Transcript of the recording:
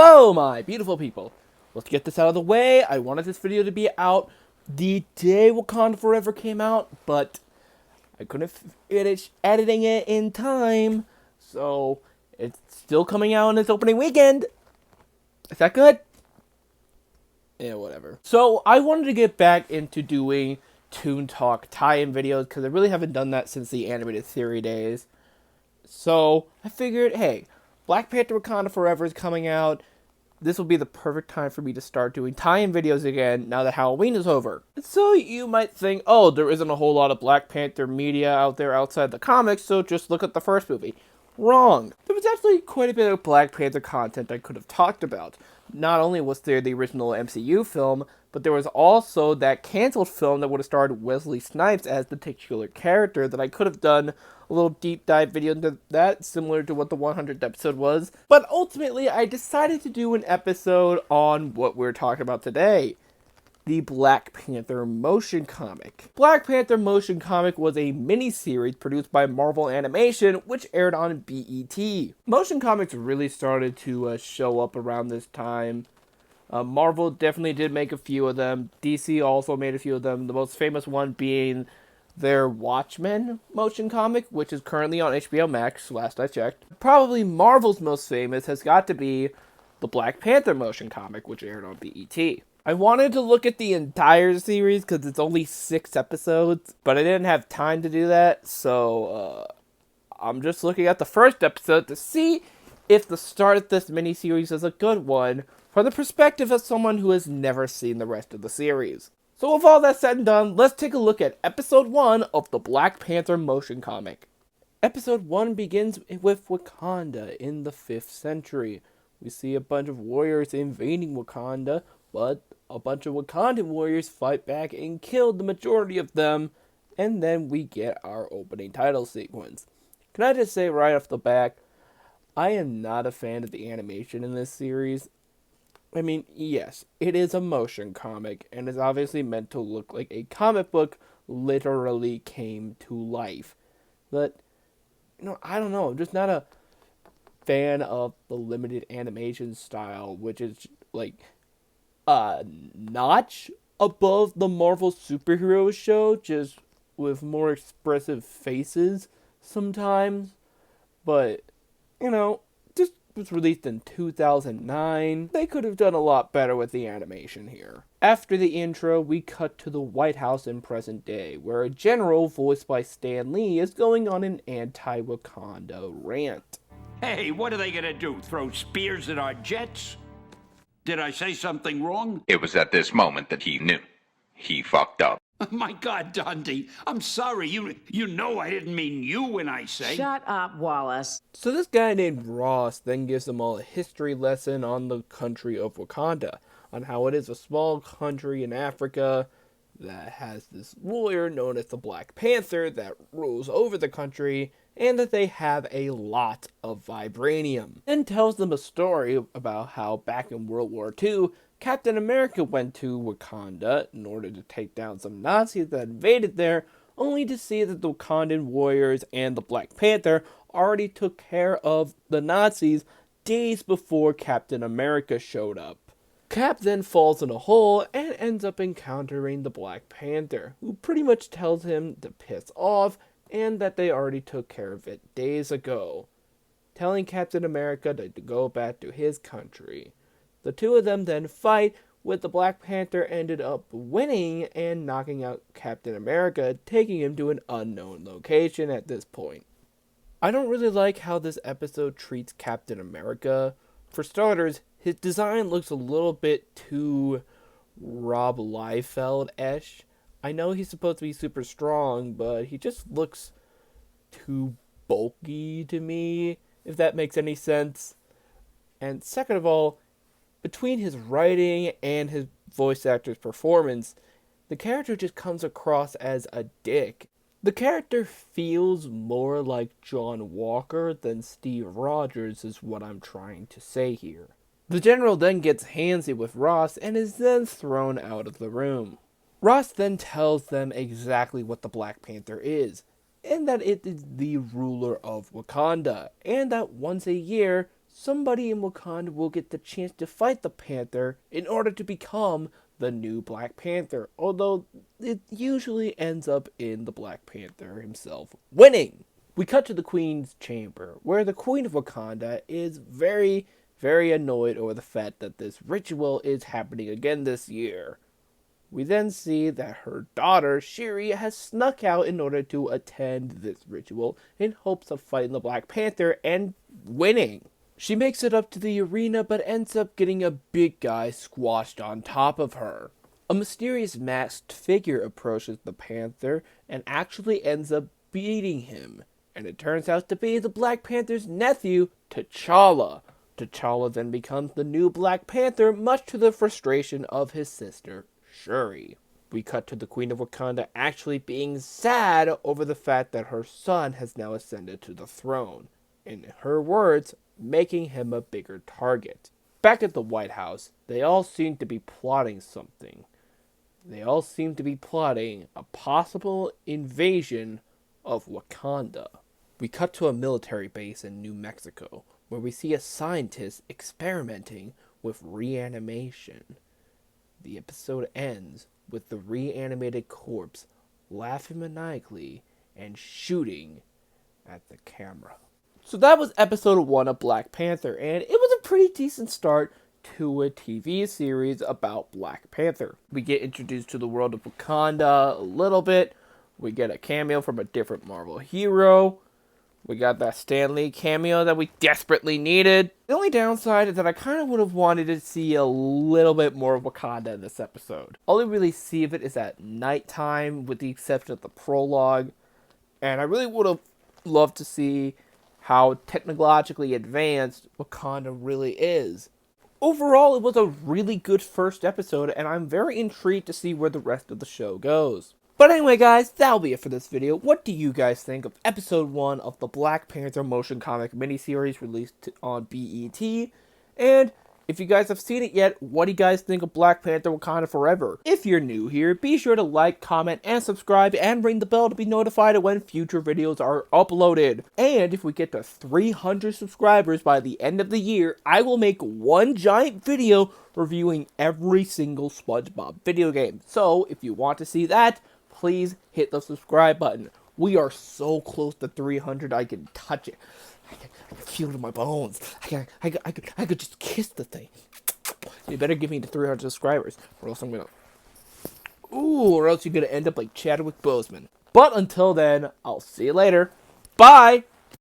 Hello, my beautiful people. Let's get this out of the way. I wanted this video to be out the day Wakanda Forever came out, but I couldn't finish editing it in time, so it's still coming out on its opening weekend. Is that good? Yeah, whatever. So I wanted to get back into doing Toon Talk tie-in videos because I really haven't done that since the animated series days. So I figured, hey, Black Panther Wakanda Forever is coming out. This will be the perfect time for me to start doing tie-in videos again now that Halloween is over. So you might think, oh, there isn't a whole lot of Black Panther media out there outside the comics, so just look at the first movie. Wrong. There was actually quite a bit of Black Panther content I could have talked about. Not only was there the original MCU film, but there was also that canceled film that would have starred Wesley Snipes as the titular character that I could have done a little deep dive video into that, similar to what the 100th episode was. But ultimately, I decided to do an episode on what we're talking about today. The Black Panther motion comic. Black Panther motion comic was a mini-series produced by Marvel Animation, which aired on BET. Motion comics really started to show up around this time. Marvel definitely did make a few of them. DC also made a few of them. The most famous one being their Watchmen motion comic, which is currently on HBO Max, last I checked. Probably Marvel's most famous has got to be the Black Panther motion comic, which aired on BET. I wanted to look at the entire series because it's only 6 episodes, but I didn't have time to do that, so I'm just looking at the first episode to see if the start of this miniseries is a good one from the perspective of someone who has never seen the rest of the series. So with all that said and done, let's take a look at episode 1 of the Black Panther motion comic. Episode 1 begins with Wakanda in the 5th century. We see a bunch of warriors invading Wakanda, but a bunch of Wakandan warriors fight back and kill the majority of them, and then we get our opening title sequence. Can I just say right off the bat, I am not a fan of the animation in this series. I mean, yes, it is a motion comic, and is obviously meant to look like a comic book literally came to life. But, I don't know, I'm just not a fan of the limited animation style, which is, like, a notch above the Marvel superhero show, just with more expressive faces sometimes. But, this was released in 2009. They could have done a lot better with the animation here. After the intro, we cut to the White House in present day, where a general voiced by Stan Lee is going on an anti-Wakanda rant. Hey, what are they gonna do? Throw spears at our jets? Did I say something wrong? It was at this moment that he knew. He fucked up. My God, Dundee, I'm sorry. You know I didn't mean you when I say... Shut up, Wallace. So this guy named Ross then gives them all a history lesson on the country of Wakanda, on how it is a small country in Africa that has this ruler known as the Black Panther that rules over the country, and that they have a lot of vibranium. Then tells them a story about how back in World War II, Captain America went to Wakanda in order to take down some Nazis that invaded there, only to see that the Wakandan warriors and the Black Panther already took care of the Nazis days before Captain America showed up. Cap then falls in a hole and ends up encountering the Black Panther, who pretty much tells him to piss off and that they already took care of it days ago, telling Captain America to go back to his country. The two of them then fight, with the Black Panther ended up winning and knocking out Captain America, taking him to an unknown location at this point. I don't really like how this episode treats Captain America. For starters, his design looks a little bit too Rob Liefeld-esque. I know he's supposed to be super strong, but he just looks too bulky to me, if that makes any sense. And second of all, between his writing and his voice actor's performance, the character just comes across as a dick. The character feels more like John Walker than Steve Rogers is what I'm trying to say here. The general then gets handsy with Ross and is then thrown out of the room. Ross then tells them exactly what the Black Panther is, and that it is the ruler of Wakanda, and that once a year, somebody in Wakanda will get the chance to fight the Panther in order to become the new Black Panther, although it usually ends up in the Black Panther himself winning. We cut to the Queen's chamber, where the Queen of Wakanda is very, very annoyed over the fact that this ritual is happening again this year. We then see that her daughter, Shuri, has snuck out in order to attend this ritual in hopes of fighting the Black Panther and winning. She makes it up to the arena but ends up getting a big guy squashed on top of her. A mysterious masked figure approaches the Panther and actually ends up beating him. And it turns out to be the Black Panther's nephew, T'Challa. T'Challa then becomes the new Black Panther, much to the frustration of his sister, Shuri. We cut to the Queen of Wakanda actually being sad over the fact that her son has now ascended to the throne. In her words, making him a bigger target. Back at the White House, they all seem to be plotting something. They all seem to be plotting a possible invasion of Wakanda. We cut to a military base in New Mexico, where we see a scientist experimenting with reanimation. The episode ends with the reanimated corpse laughing maniacally and shooting at the camera. So that was episode 1 of Black Panther, and it was a pretty decent start to a TV series about Black Panther. We get introduced to the world of Wakanda a little bit. We get a cameo from a different Marvel hero. We got that Stan Lee cameo that we desperately needed. The only downside is that I kind of would have wanted to see a little bit more of Wakanda in this episode. All we really see of it is at nighttime, with the exception of the prologue. And I really would have loved to see how technologically advanced Wakanda really is. Overall, it was a really good first episode, and I'm very intrigued to see where the rest of the show goes. But anyway, guys, that'll be it for this video. What do you guys think of episode 1 of the Black Panther motion comic miniseries released on BET? And if you guys have seen it yet, what do you guys think of Black Panther Wakanda Forever? If you're new here, be sure to like, comment, and subscribe, and ring the bell to be notified of when future videos are uploaded. And if we get to 300 subscribers by the end of the year, I will make one giant video reviewing every single SpongeBob video game. So, if you want to see that, please hit the subscribe button. We are so close to 300, I can touch it. I can feel it in my bones. I could just kiss the thing. You better give me the 300 subscribers, or else I'm gonna... Ooh, or else you're gonna end up like Chadwick Boseman. But until then, I'll see you later. Bye!